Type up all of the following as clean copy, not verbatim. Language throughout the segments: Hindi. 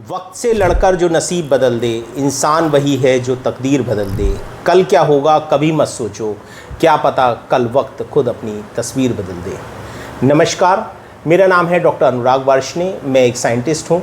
वक्त से लड़कर जो नसीब बदल दे, इंसान वही है जो तकदीर बदल दे। कल क्या होगा कभी मत सोचो, क्या पता कल वक्त खुद अपनी तस्वीर बदल दे। नमस्कार, मेरा नाम है डॉक्टर अनुराग वार्ष्णेय। मैं एक साइंटिस्ट हूं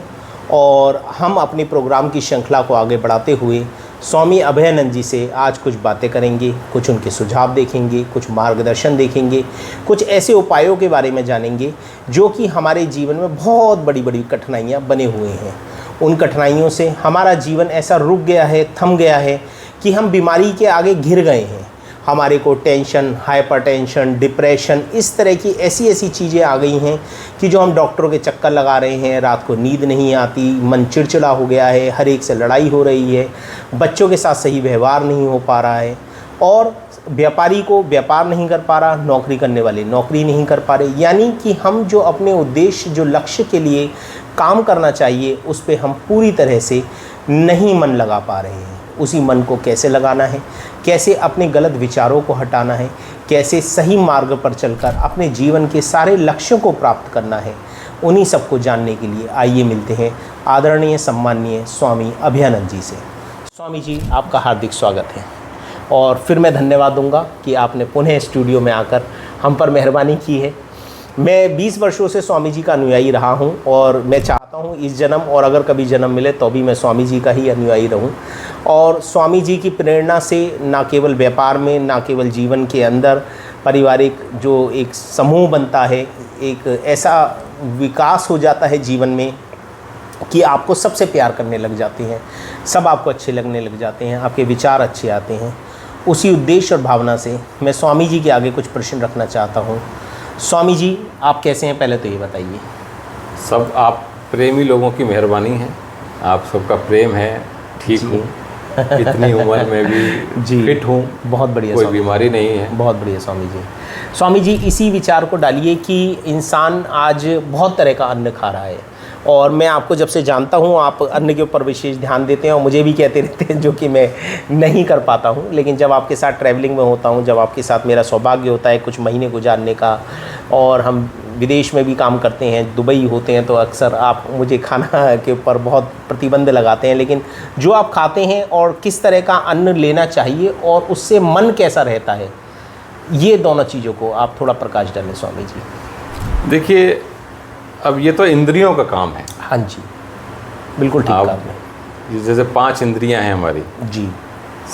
और हम अपने प्रोग्राम की श्रृंखला को आगे बढ़ाते हुए स्वामी अभयानंद जी से आज कुछ बातें करेंगे, कुछ उनके सुझाव देखेंगे, कुछ मार्गदर्शन देखेंगे, कुछ ऐसे उपायों के बारे में जानेंगे जो कि हमारे जीवन में बहुत बड़ी बड़ी कठिनाइयाँ बने हुए हैं। उन कठिनाइयों से हमारा जीवन ऐसा रुक गया है, थम गया है कि हम बीमारी के आगे घिर गए हैं। हमारे को टेंशन, हाइपरटेंशन, डिप्रेशन, इस तरह की ऐसी ऐसी चीज़ें आ गई हैं कि जो हम डॉक्टरों के चक्कर लगा रहे हैं। रात को नींद नहीं आती, मन चिड़चिड़ा हो गया है, हर एक से लड़ाई हो रही है, बच्चों के साथ सही व्यवहार नहीं हो पा रहा है और व्यापारी को व्यापार नहीं कर पा रहा, नौकरी करने वाले नौकरी नहीं कर पा रहे। यानी कि हम जो अपने उद्देश्य, जो लक्ष्य के लिए काम करना चाहिए, उस पे हम पूरी तरह से नहीं मन लगा पा रहे हैं। उसी मन को कैसे लगाना है, कैसे अपने गलत विचारों को हटाना है, कैसे सही मार्ग पर चलकर अपने जीवन के सारे लक्ष्यों को प्राप्त करना है, उन्हीं सब को जानने के लिए आइए मिलते हैं आदरणीय सम्माननीय स्वामी अभयानंद जी से। स्वामी जी, आपका हार्दिक स्वागत है और फिर मैं धन्यवाद दूंगा कि आपने पुनः स्टूडियो में आकर हम पर मेहरबानी की है। मैं 20 वर्षों से स्वामी जी का अनुयायी रहा हूं और मैं चाहता हूं इस जन्म और अगर कभी जन्म मिले तो भी मैं स्वामी जी का ही अनुयायी रहूं और स्वामी जी की प्रेरणा से ना केवल व्यापार में, ना केवल जीवन के अंदर पारिवारिक जो एक समूह बनता है, एक ऐसा विकास हो जाता है जीवन में कि आपको सबसे प्यार करने लग जाते हैं, सब आपको अच्छे लगने लग जाते हैं, आपके विचार अच्छे आते हैं। उसी उद्देश्य और भावना से मैं स्वामी जी के आगे कुछ प्रश्न रखना चाहता हूँ। स्वामी जी, आप कैसे हैं, पहले तो ये बताइए। सब आप प्रेमी लोगों की मेहरबानी है, आप सबका प्रेम है, ठीक हूँ, इतनी उम्र में भी जी फिट हूँ, बहुत बढ़िया, कोई बीमारी नहीं है। बहुत बढ़िया स्वामी जी। स्वामी जी, इसी विचार को डालिए कि इंसान आज बहुत तरह का अन्न खा रहा है और मैं आपको जब से जानता हूँ आप अन्न के ऊपर विशेष ध्यान देते हैं और मुझे भी कहते रहते हैं, जो कि मैं नहीं कर पाता हूँ। लेकिन जब आपके साथ ट्रैवलिंग में होता हूँ, जब आपके साथ मेरा सौभाग्य होता है कुछ महीने गुजारने का और हम विदेश में भी काम करते हैं, दुबई होते हैं, तो अक्सर आप मुझे खाना के ऊपर बहुत प्रतिबंध लगाते हैं। लेकिन जो आप खाते हैं और किस तरह का अन्न लेना चाहिए और उससे मन कैसा रहता है, ये दोनों चीज़ों को आप थोड़ा प्रकाश डालें स्वामी जी। देखिए, अब ये तो इंद्रियों का काम है। हाँ जी, बिल्कुल ठीक कहा आपने। जैसे 5 इंद्रियां हैं हमारी जी,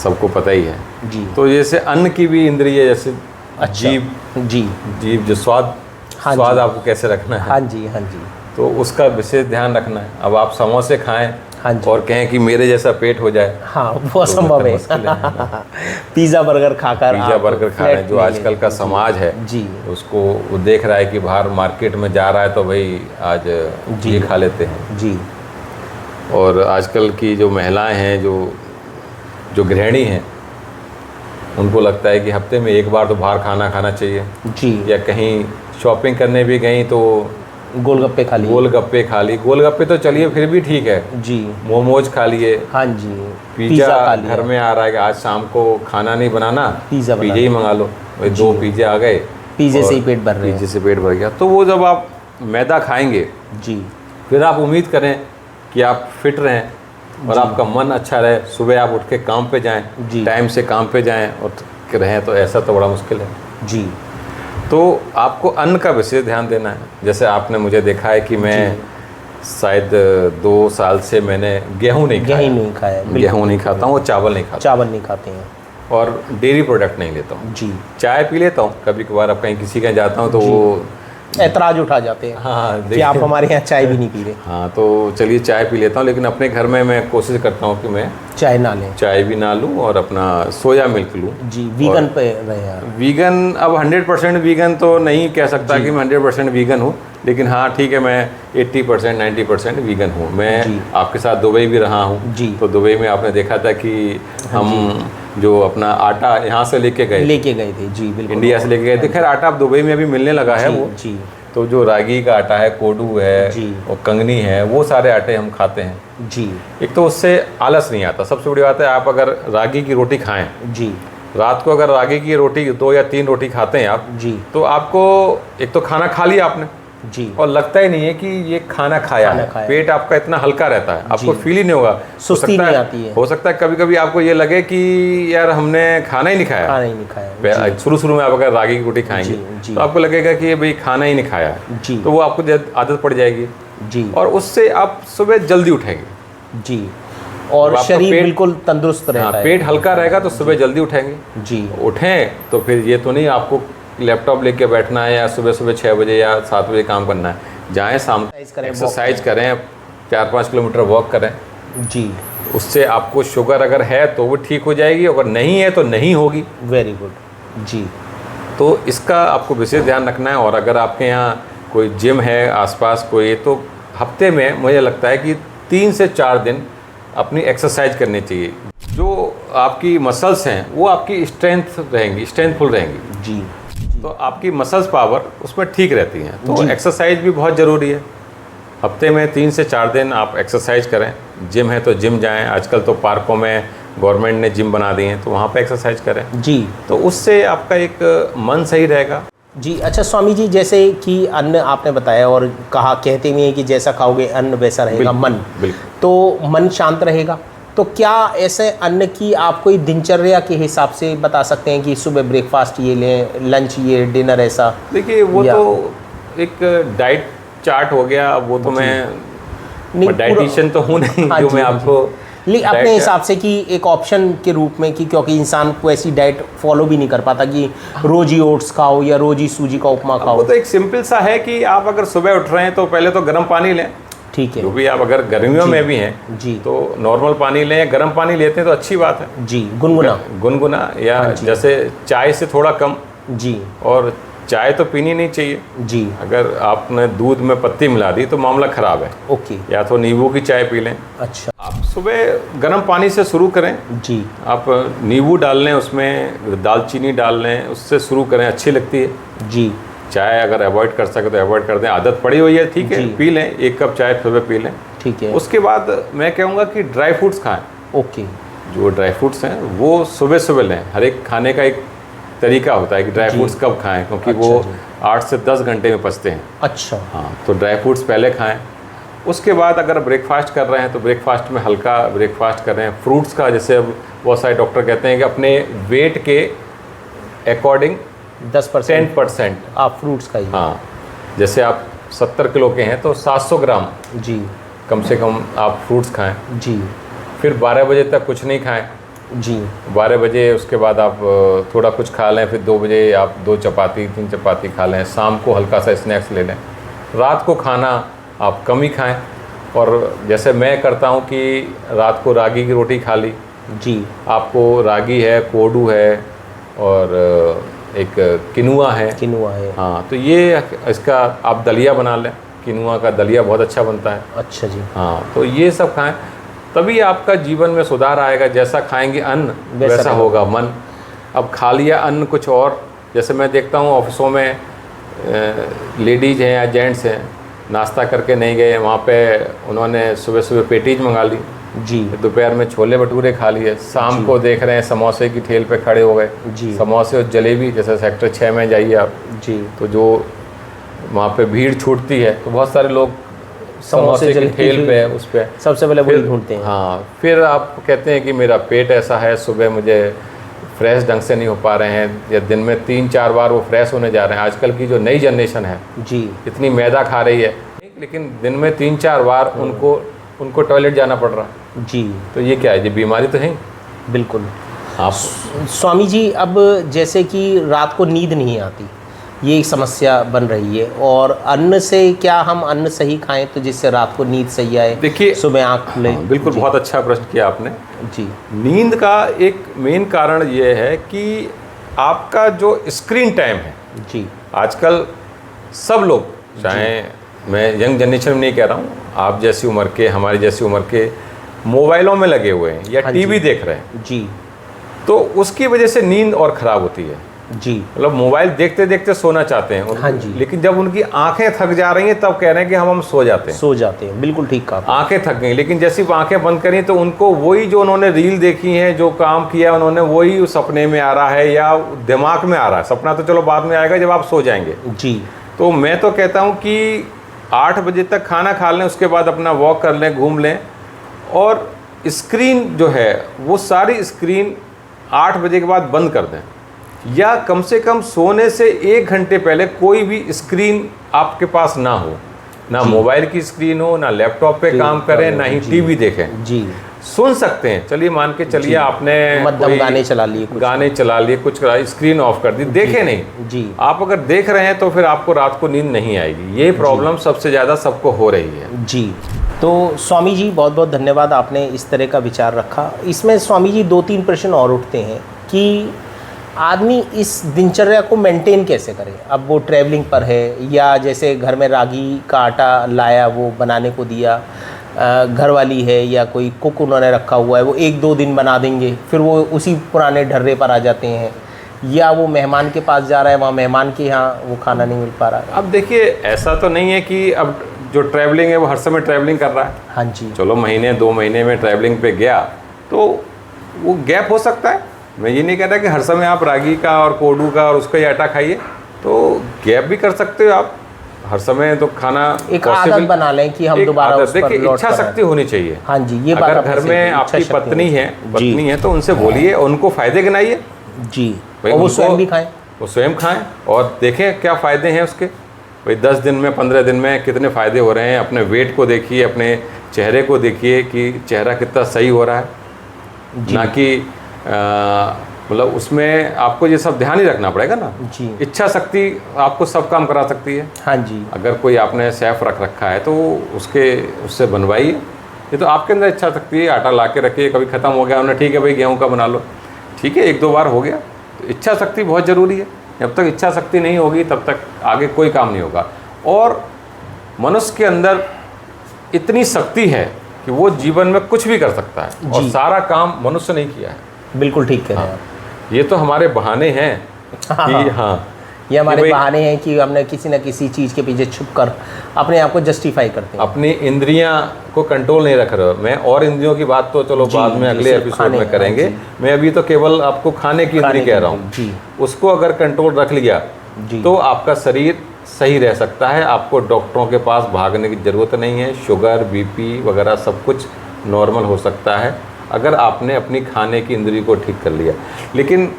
सबको पता ही है जी। तो जैसे अन्न की भी इंद्रिय, जैसे अच्छा, जीभ जी जो स्वाद, हाँ स्वाद जी, आपको कैसे रखना है, हाँ जी, हाँ जी, तो उसका विशेष ध्यान रखना है। अब आप समोसे खाएं हाँ जी, और कहें कि मेरे जैसा पेट हो जाए, हाँ वो असंभव है। मुश्किल है। पिज़्ज़ा बर्गर खाकर पिज़्ज़ा बर्गर खा रहे हैं, जो आजकल का समाज है जी, उसको वो देख रहा है कि बाहर मार्केट में जा रहा है तो भाई आज ये खा लेते हैं जी। और आजकल की जो महिलाएं हैं, जो गृहिणी हैं, उनको लगता है कि हफ्ते में एक बार तो बाहर खाना खाना चाहिए जी। या कहीं शॉपिंग करने भी गई तो गोलगप्पे खा लिए, गोलगप्पे खा ली। गोलगप्पे तो चलिए फिर भी ठीक है, जी, मोमोज खा लिए, हाँ जी, पिज़्ज़ा खा लिया, घर में आ रहा है कि आज शाम को खाना नहीं बनाना, पिज़्ज़ा ही मंगा लो। भाई 2 पिज़्ज़े आ गए, पिज़्ज़े से ही पेट भर रहे हैं। पिज़्ज़े से पेट भर गया। तो वो जब आप मैदा खाएंगे जी, फिर आप उम्मीद करें कि आप फिट रहें और आपका मन अच्छा रहे, सुबह आप उठ के काम पे जाएं, टाइम से काम पे जाएं और रहें, तो ऐसा तो बड़ा मुश्किल है जी। तो आपको अन्न का विशेष ध्यान देना है। जैसे आपने मुझे देखा है कि मैं शायद 2 साल से मैंने गेहूँ नहीं खाया, गेहूँ नहीं खाता हूँ और चावल नहीं खाते हैं और डेयरी प्रोडक्ट नहीं लेता हूँ जी। चाय पी लेता हूँ कभी कभार, अब कहीं किसी के यहाँ जाता हूँ तो वो ऐतराज उठा जाते हैं, हाँ, कि आप हमारे यहाँ चाय भी नहीं पी रहे। हाँ, तो चलिए चाय पी लेता हूँ, लेकिन अपने घर में मैं कोशिश करता हूँ कि मैं चाय भी ना लूँ और अपना सोया मिल्क लूँ जी। वीगन पे रहे, वीगन अब 100% वीगन तो नहीं कह सकता कि मैं 100% वीगन हूँ, लेकिन हाँ ठीक है, मैं 80% 90% वीगन हूँ। मैं आपके साथ दुबई भी रहा हूँ, तो दुबई में आपने देखा था कि हम जो अपना आटा यहाँ से लेके गए थे जी, बिल्कुल, इंडिया से लेके गए थे। खैर आटा अब दुबई में अभी मिलने लगा है वो जी। तो जो रागी का आटा है, कोडू है और कंगनी है, वो सारे आटे हम खाते हैं जी। एक तो उससे आलस नहीं आता, सबसे बड़ी बात है आप अगर रागी की रोटी खाएं जी, रात को अगर रागी की रोटी 2 या 3 रोटी खाते हैं आप जी, तो आपको एक तो खाना खा लिया आपने जी। और लगता ही नहीं है कि ये खाना खाया है। पेट आपका इतना हल्का रहता है, आपको फील ही नहीं होगा, सुस्ती नहीं आती है। हो सकता है कभी कभी आपको ये लगे कि यार हमने खाना ही नहीं खाया। शुरू शुरू में आप अगर रागी की रोटी खाएंगे तो आपको लगेगा कि भाई खाना ही नहीं खाया, तो वो आपको आदत पड़ जाएगी जी, और उससे आप सुबह जल्दी उठेंगे जी, और शरीर बिल्कुल तंदुरुस्त रहता है। पेट हल्का रहेगा तो सुबह जल्दी उठेंगे जी। उठें तो फिर ये तो नहीं आपको लैपटॉप लेके बैठना है या सुबह सुबह 6 बजे या 7 बजे काम करना है। जाएं, शाम एक्सरसाइज करें, 4-5 किलोमीटर वॉक करें जी। उससे आपको शुगर अगर है तो वो ठीक हो जाएगी, अगर नहीं है तो नहीं होगी। वेरी गुड जी। तो इसका आपको विशेष ध्यान रखना है। और अगर आपके यहाँ कोई जिम है आसपास कोई, तो हफ्ते में मुझे लगता है कि 3 से 4 दिन अपनी एक्सरसाइज करनी चाहिए। जो आपकी मसल्स हैं वो आपकी स्ट्रेंथफुल रहेंगी जी। तो आपकी मसल्स पावर उसमें ठीक रहती हैं। तो एक्सरसाइज भी बहुत ज़रूरी है। हफ्ते में 3 से 4 दिन आप एक्सरसाइज करें। जिम है तो जिम जाएं, आजकल तो पार्कों में गवर्नमेंट ने जिम बना दी हैं, तो वहाँ पे एक्सरसाइज करें जी। तो उससे आपका एक मन सही रहेगा जी। अच्छा स्वामी जी, जैसे कि अन्न आपने बताया और कहते भी हैं कि जैसा खाओगे अन्न वैसा रहेगा मन, तो मन शांत रहेगा। तो क्या ऐसे अन्न की आप कोई दिनचर्या के हिसाब से बता सकते हैं कि सुबह ब्रेकफास्ट ये लें, लंच ये, डिनर ऐसा? देखिए वो तो एक डाइट चार्ट हो गया। वो तो मैं डाइटिशियन तो हूँ नहीं जो मैं आपको अपने हिसाब से कि एक ऑप्शन के रूप में, कि क्योंकि इंसान को ऐसी डाइट फॉलो भी नहीं कर पाता कि रोज ही ओट्स खाओ या रोज ही सूजी का उपमा खाओ। वो तो एक सिंपल सा है कि आप अगर सुबह उठ रहे हैं तो पहले तो गर्म पानी लें। ठीक है। जो भी आप अगर गर्मियों में भी हैं जी, तो नॉर्मल पानी लें। गर्म पानी लेते हैं तो अच्छी बात है जी। गुनगुना या जैसे चाय से थोड़ा कम जी। और चाय तो पीनी नहीं चाहिए जी। अगर आपने दूध में पत्ती मिला दी तो मामला ख़राब है। ओके। या तो नींबू की चाय पी लें। अच्छा। आप सुबह गर्म पानी से शुरू करें जी। आप नींबू डाल लें, उसमें दालचीनी डाल लें, उससे शुरू करें, अच्छी लगती है जी। चाय अगर अवॉइड कर सके तो अवॉइड कर दें। आदत पड़ी हुई है, ठीक है, पी लें, 1 कप चाय सुबह पी लें, ठीक है। उसके बाद मैं कहूँगा कि ड्राई फ्रूट्स खाएँ। ओके। जो ड्राई फ्रूट्स हैं वो सुबह सुबह लें। हर एक खाने का एक तरीका होता है कि ड्राई फ्रूट्स कब खाएं, क्योंकि वो 8 से 10 घंटे में पचते हैं। अच्छा। हाँ, तो ड्राई फ्रूट्स पहले खाएं। उसके बाद अगर ब्रेकफास्ट कर रहे हैं तो ब्रेकफास्ट में हल्का ब्रेकफास्ट करें। फ्रूट्स का, जैसे अब बहुत सारे डॉक्टर कहते हैं कि अपने वेट के अकॉर्डिंग 10% आप फ्रूट्स खाइए। हाँ, जैसे आप 70 किलो के हैं तो 700 ग्राम जी कम से कम आप फ्रूट्स खाएं जी। फिर 12 बजे तक कुछ नहीं खाएं जी। 12 बजे उसके बाद आप थोड़ा कुछ खा लें। फिर 2 बजे आप 2 चपाती 3 चपाती खा लें। शाम को हल्का सा स्नैक्स ले लें। रात को खाना आप कम ही खाएं। और जैसे मैं करता हूं कि रात को रागी की रोटी खा ली जी। आपको रागी है, कोडू है और एक किनुआ है। हाँ, तो ये इसका आप दलिया बना लें। किनुआ का दलिया बहुत अच्छा बनता है। अच्छा जी। हाँ, तो ये सब खाएं, तभी आपका जीवन में सुधार आएगा। जैसा खाएंगे अन्न वैसा होगा मन। अब खा लिया अन्न कुछ और, जैसे मैं देखता हूँ ऑफिसों में लेडीज़ हैं या जेंट्स हैं, नाश्ता करके नहीं गए, वहाँ पे उन्होंने सुबह सुबह पेटीज मंगा ली जी। दोपहर में छोले भटूरे खा लिए, शाम को देख रहे हैं समोसे की ठेल पे खड़े हो गए जी। समोसे और जलेबी, जैसे सेक्टर 6 में जाइए आप जी, तो जो वहाँ पे भीड़ छूटती है तो बहुत सारे लोग समोसे की ठेल पे उस पर सबसे पहले वही ढूंढते हैं। हाँ, फिर आप कहते हैं कि मेरा पेट ऐसा है, सुबह मुझे फ्रेश ढंग से नहीं हो पा रहे हैं, या दिन में 3-4 बार वो फ्रेश होने जा रहे हैं। आजकल की जो नई जनरेशन है जी, इतनी मैदा खा रही है, लेकिन दिन में 3-4 बार उनको टॉयलेट जाना पड़ रहा है जी। तो ये क्या है? ये बीमारी तो है। बिल्कुल। आप स्वामी जी, अब जैसे कि रात को नींद नहीं आती, ये एक समस्या बन रही है, और अन्न से क्या हम अन्न सही खाएं तो जिससे रात को नींद सही आए, देखिए सुबह आँख खुले? बिल्कुल, बहुत अच्छा प्रश्न किया आपने जी। नींद का एक मेन कारण ये है कि आपका जो स्क्रीन टाइम है जी, आजकल सब लोग, चाहे मैं यंग जनरेशन में नहीं कह रहा हूँ, आप जैसी उम्र के, हमारी जैसी उम्र के, मोबाइलों में लगे हुए हैं या टीवी देख रहे हैं जी, तो उसकी वजह से नींद और ख़राब होती है जी। मतलब मोबाइल देखते देखते सोना चाहते हैं हाँ जी, लेकिन जब उनकी आंखें थक जा रही हैं तब कह रहे हैं कि हम सो जाते हैं। बिल्कुल ठीक कहा। आंखें थक गई, लेकिन जैसी आंखें बंद करी तो उनको वही जो उन्होंने रील देखी है, जो काम किया उन्होंने, वही सपने में आ रहा है या दिमाग में आ रहा है। सपना तो चलो बाद में आएगा जब आप सो जाएंगे जी, तो मैं तो कहता हूँ कि 8 बजे तक खाना खा लें, उसके बाद अपना वॉक कर लें, घूम लें। और स्क्रीन जो है वो सारी स्क्रीन 8 बजे के बाद बंद कर दें, या कम से कम सोने से 1 घंटे पहले कोई भी स्क्रीन आपके पास ना हो, ना मोबाइल की स्क्रीन हो, ना लैपटॉप पे काम करें, ना ही टीवी देखें। जी, सुन सकते हैं, चलिए मान के चलिए आपने मध्यम गाने चला लिए, कुछ करा, स्क्रीन ऑफ कर दी, देखे नहीं जी। आप अगर देख रहे हैं तो फिर आपको रात को नींद नहीं आएगी। ये प्रॉब्लम सबसे ज़्यादा सबको हो रही है जी। तो स्वामी जी बहुत बहुत धन्यवाद, आपने इस तरह का विचार रखा। इसमें स्वामी जी 2-3 प्रश्न और उठते हैं कि आदमी इस दिनचर्या को मेंटेन कैसे करे। अब वो ट्रैवलिंग पर है, या जैसे घर में रागी का आटा लाया वो बनाने को दिया, घर वाली है या कोई कुक उन्होंने रखा हुआ है, वो 1-2 दिन बना देंगे, फिर वो उसी पुराने ढर्रे पर आ जाते हैं, या वो मेहमान के पास जा रहा है, वहाँ मेहमान के यहाँ वो खाना नहीं मिल पा रहा है। अब देखिए, ऐसा तो नहीं है कि अब जो ट्रैवलिंग है वो हर समय ट्रैवलिंग कर रहा है। हाँ जी, चलो महीने 2 महीने में ट्रैवलिंग पे गया तो वो गैप हो सकता है। मैं ये नहीं कह रहा कि हर समय आप रागी का और कोडू का और उसका ही आटा खाइए, तो गैप भी कर सकते हो आप। हर समय तो खाना एक आदत बना लें कि हम दोबारा उस पर लौट देखिए, इच्छा शक्ति होनी चाहिए। हाँ जी, ये बात अगर घर में आपकी पत्नी है तो उनसे बोलिए, उनको फायदे गिनाइए जी, और वो स्वयं भी खाएं, वो स्वयं खाएं और देखें क्या फ़ायदे हैं उसके। भाई 10 दिन में 15 दिन में कितने फ़ायदे हो रहे हैं। अपने वेट को देखिए, अपने चेहरे को देखिए कि चेहरा कितना सही हो रहा है, ना कि मतलब उसमें आपको ये सब ध्यान ही रखना पड़ेगा ना जी। इच्छा शक्ति आपको सब काम करा सकती है। हाँ जी, अगर कोई आपने शेफ रख रखा है तो उससे बनवाइए। ये तो आपके अंदर इच्छा शक्ति है, आटा ला के रखिए, कभी ख़त्म हो गया उन्हें, ठीक है भाई गेहूं का बना लो, ठीक है 1-2 बार हो गया। तो इच्छा शक्ति बहुत ज़रूरी है। जब तक इच्छा शक्ति नहीं होगी तब तक आगे कोई काम नहीं होगा। और मनुष्य के अंदर इतनी शक्ति है कि वो जीवन में कुछ भी कर सकता है, और सारा काम मनुष्य नहीं किया है। बिल्कुल ठीक कह रहे हैं आप। ये तो हमारे बहाने हैं कि ये हमारे बहाने हैं कि हमने किसी न किसी चीज़ के पीछे छुपकर अपने आप को जस्टिफाई करते हैं। अपनी इंद्रियां को कंट्रोल नहीं रख रहे हो। मैं और इंद्रियों की बात तो चलो बाद में अगले एपिसोड में करेंगे। मैं अभी तो केवल आपको खाने की इंद्री कह रहा हूँ। उसको अगर कंट्रोल रख लिया तो आपका शरीर सही रह सकता है। आपको डॉक्टरों के पास भागने की ज़रूरत नहीं है। शुगर, बीपी वगैरह सब कुछ नॉर्मल हो सकता है अगर आपने अपनी खाने की इंद्री को ठीक कर लिया। लेकिन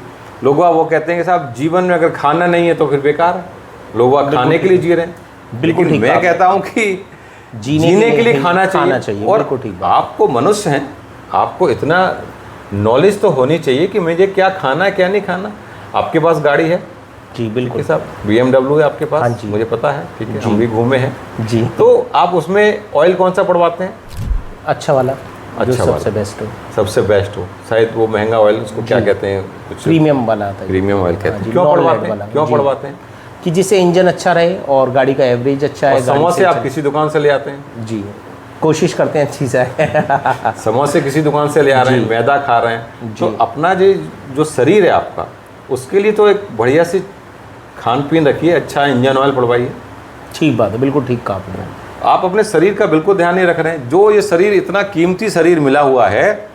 लोग वो कहते हैं कि साहब जीवन में अगर खाना नहीं है तो फिर बेकार है। लोग खाने के लिए जी रहे हैं। बिल्कुल, मैं कहता हूँ कि जीने के लिए खाना चाहिए। और आपको मनुष्य हैं, आपको इतना नॉलेज तो होनी चाहिए कि मुझे क्या खाना है क्या नहीं खाना। आपके पास गाड़ी है जी, बिल्कुल साहब, BMW है आपके पास। हाँ जी, मुझे पता है, ठीक है, हम भी घूमे हैं जी। तो आप उसमें ऑयल कौन सा पड़वाते हैं? अच्छा वाला, अच्छा, सबसे बेस्ट हो, सबसे बेस्ट हो। शायद वो महंगा ऑयल उसको क्या कहते हैं, कुछ प्रीमियम वाला आता है, प्रीमियम ऑयल कहते हैं। क्यों पड़वाते हैं? क्यों पड़वाते हैं? कि जिससे इंजन अच्छा रहे और गाड़ी का एवरेज अच्छा है। समोसे आप किसी दुकान से ले आते हैं जी, कोशिश करते हैं अच्छी से। समोसे किसी दुकान से ले आ रहे हैं, मैदा खा रहे हैं। तो अपना जो शरीर है आपका, उसके लिए तो एक बढ़िया सी खान पीन रखिए, अच्छा इंजन ऑयल पड़वाइए। ठीक बात है, बिल्कुल ठीक कहा आपने। आप अपने शरीर का बिल्कुल ध्यान नहीं रख रहे हैं। जो ये शरीर इतना कीमती शरीर मिला हुआ है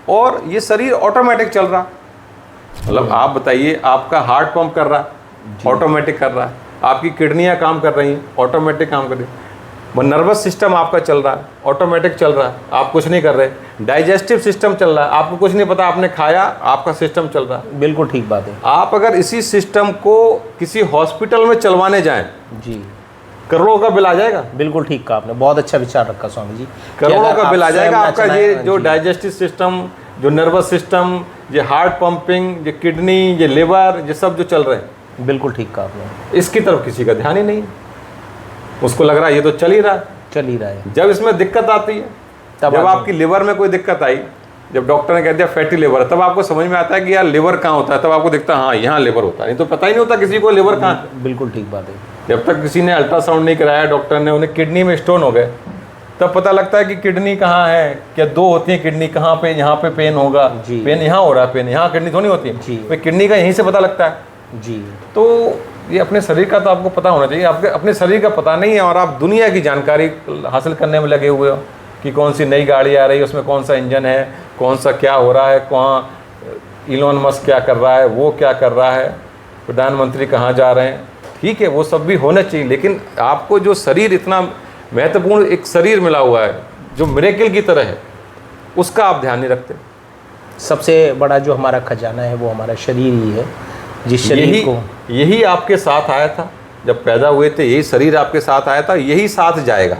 और ये शरीर ऑटोमेटिक चल रहा, मतलब आप बताइए, आपका हार्ट पंप कर रहा, ऑटोमेटिक कर रहा है। आपकी किडनियां काम कर रही हैं, ऑटोमेटिक काम कर रही है। वो नर्वस सिस्टम आपका चल रहा है, ऑटोमेटिक चल रहा है, आप कुछ नहीं कर रहे। डाइजेस्टिव सिस्टम चल रहा है, आपको कुछ नहीं पता, आपने खाया, आपका सिस्टम चल रहा है। बिल्कुल ठीक बात है। आप अगर इसी सिस्टम को किसी हॉस्पिटल में चलवाने जाएं जी, करोड़ों का बिल आ जाएगा। बिल्कुल ठीक कहा आपने, बहुत अच्छा विचार रखा स्वामी जी। करोड़ों का बिल आ जाएगा आपका। ये जो डाइजेस्टिव सिस्टम, जो नर्वस सिस्टम, ये हार्ट पंपिंग, ये किडनी, ये लिवर, ये सब जो चल रहे हैं, बिल्कुल ठीक कहा आपने। इसकी तरफ किसी का ध्यान ही नहीं। उसको लग रहा है ये तो चल ही रहा है। जब इसमें दिक्कत आती है, जब आपकी लिवर में कोई दिक्कत आई, जब डॉक्टर ने कह दिया फैटी लिवर, तब आपको समझ में आता है कि यार लिवर कहाँ होता है। तब आपको दिखता है हाँ यहाँ लिवर होता है, नहीं तो पता ही नहीं होता किसी को लिवर कहाँ। बिल्कुल ठीक बात है। जब तक किसी ने अल्ट्रासाउंड नहीं कराया, डॉक्टर ने, उन्हें किडनी में स्टोन हो गए, तब पता लगता है कि किडनी कहाँ है, क्या 2 होती है किडनी, कहाँ पे, यहाँ पे पेन होगा, पेन यहाँ हो रहा है, पेन यहाँ, किडनी थोड़ी होती है, किडनी का यहीं से पता लगता है जी। तो ये अपने शरीर का तो आपको पता होना चाहिए। आपके अपने शरीर का पता नहीं है और आप दुनिया की जानकारी हासिल करने में लगे हुए हो कि कौन सी नई गाड़ी आ रही है, उसमें कौन सा इंजन है, कौन सा क्या हो रहा है, कहाँ इलोन मस्क क्या कर रहा है, वो क्या कर रहा है, प्रधानमंत्री कहाँ जा रहे हैं, ठीक है, वो सब भी होना चाहिए, लेकिन आपको जो शरीर इतना महत्वपूर्ण एक शरीर मिला हुआ है जो मिरेकल की तरह है, उसका आप ध्यान नहीं रखते। सबसे बड़ा जो हमारा खजाना है वो हमारा शरीर ही है, जिस शरीर को यही आपके साथ आया था जब पैदा हुए थे, यही शरीर आपके साथ आया था, यही साथ जाएगा।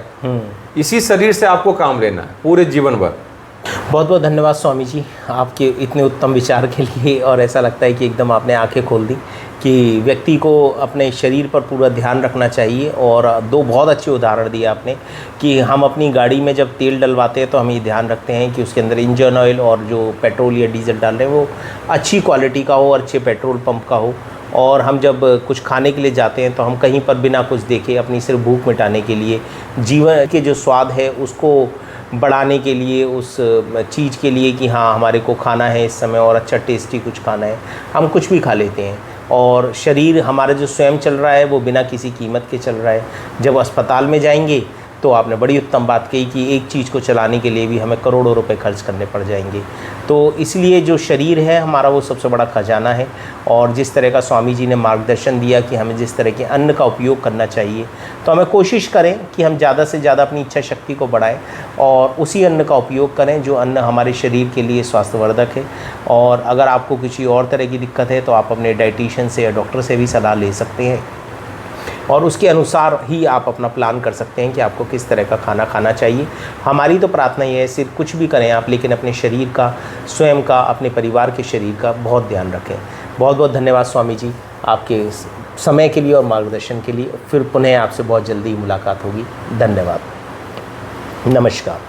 इसी शरीर से आपको काम लेना है पूरे जीवन भर। बहुत बहुत धन्यवाद स्वामी जी आपके इतने उत्तम विचार के लिए। और ऐसा लगता है कि एकदम आपने आंखें खोल दी कि व्यक्ति को अपने शरीर पर पूरा ध्यान रखना चाहिए। और दो बहुत अच्छे उदाहरण दिए आपने कि हम अपनी गाड़ी में जब तेल डलवाते हैं तो हम ये ध्यान रखते हैं कि उसके अंदर इंजन ऑयल और जो पेट्रोल या डीजल डाल रहे हैं वो अच्छी क्वालिटी का हो, अच्छे पेट्रोल पंप का हो। और हम जब कुछ खाने के लिए जाते हैं तो हम कहीं पर बिना कुछ देखे अपनी सिर्फ भूख मिटाने के लिए, जीवन के जो स्वाद है उसको बढ़ाने के लिए, उस चीज़ के लिए कि हाँ हमारे को खाना है इस समय और अच्छा टेस्टी कुछ खाना है, हम कुछ भी खा लेते हैं। और शरीर हमारा जो स्वयं चल रहा है वो बिना किसी कीमत के चल रहा है। जब अस्पताल में जाएंगे तो आपने बड़ी उत्तम बात कही कि एक चीज़ को चलाने के लिए भी हमें करोड़ों रुपए खर्च करने पड़ जाएंगे। तो इसलिए जो शरीर है हमारा वो सबसे बड़ा खजाना है। और जिस तरह का स्वामी जी ने मार्गदर्शन दिया कि हमें जिस तरह के अन्न का उपयोग करना चाहिए, तो हमें कोशिश करें कि हम ज़्यादा से ज़्यादा अपनी इच्छा शक्ति को बढ़ाएं और उसी अन्न का उपयोग करें जो अन्न हमारे शरीर के लिए स्वास्थ्यवर्धक है। और अगर आपको किसी और तरह की दिक्कत है तो आप अपने डाइटिशियन से या डॉक्टर से भी सलाह ले सकते हैं और उसके अनुसार ही आप अपना प्लान कर सकते हैं कि आपको किस तरह का खाना खाना चाहिए। हमारी तो प्रार्थना ये है, सिर्फ कुछ भी करें आप, लेकिन अपने शरीर का, स्वयं का, अपने परिवार के शरीर का बहुत ध्यान रखें। बहुत बहुत धन्यवाद स्वामी जी आपके समय के लिए और मार्गदर्शन के लिए। फिर पुनः आपसे बहुत जल्दी मुलाकात होगी। धन्यवाद। नमस्कार।